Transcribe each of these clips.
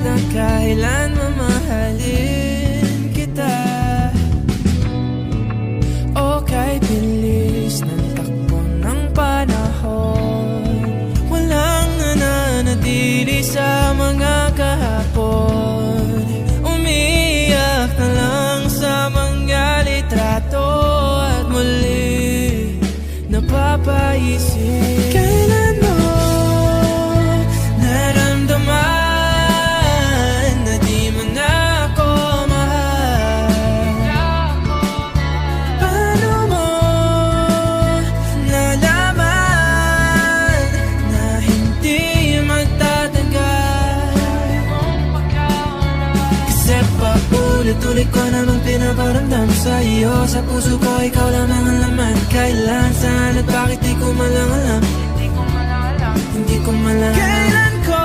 na kailan mamahalin kita. O kay bilis ng takbo ng panahon, walang nananatili sa mga kahapon. Umiiyak na lang sa mga litrato at muli napapaisip, kailan mo naramdaman na di mo na ako mahal? Paano mo nalaman na hindi magtatagal? Kasi paulit-ulit ko namang pinaparamdam sa iyo. Sa puso ko ikaw lamang ang laman. Kailan, saan at bakit di ko malang alam. Hindi ko malang kailan ko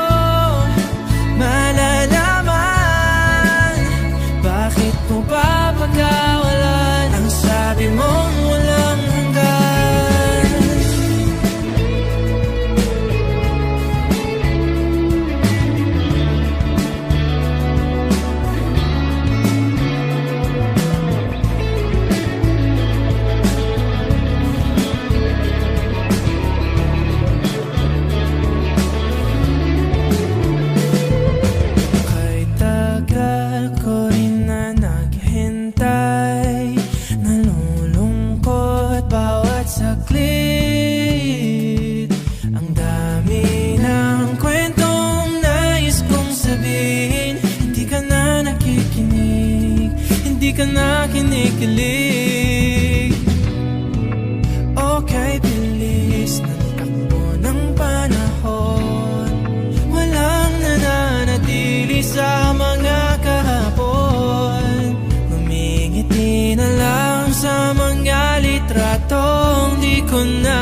malalaman. Bakit mo ba pagkawalan ang sabi mong walang hanggan? Hindi ka na kinikilig. Okay, bilis ng takbo ng panahon, walang nananatili sa mga kahapon. Humingiti na lang sa mga litratong di ko na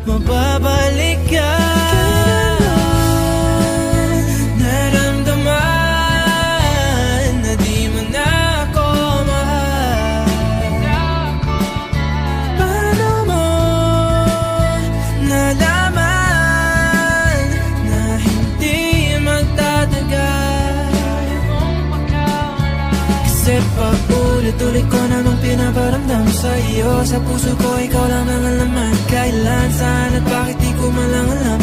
mababalikan. Kasi paulit-ulit ko namang pinaparamdam sa iyo. Sa puso ko ikaw lamang ang laman. Kailan, saan at bakit di ko malang alam.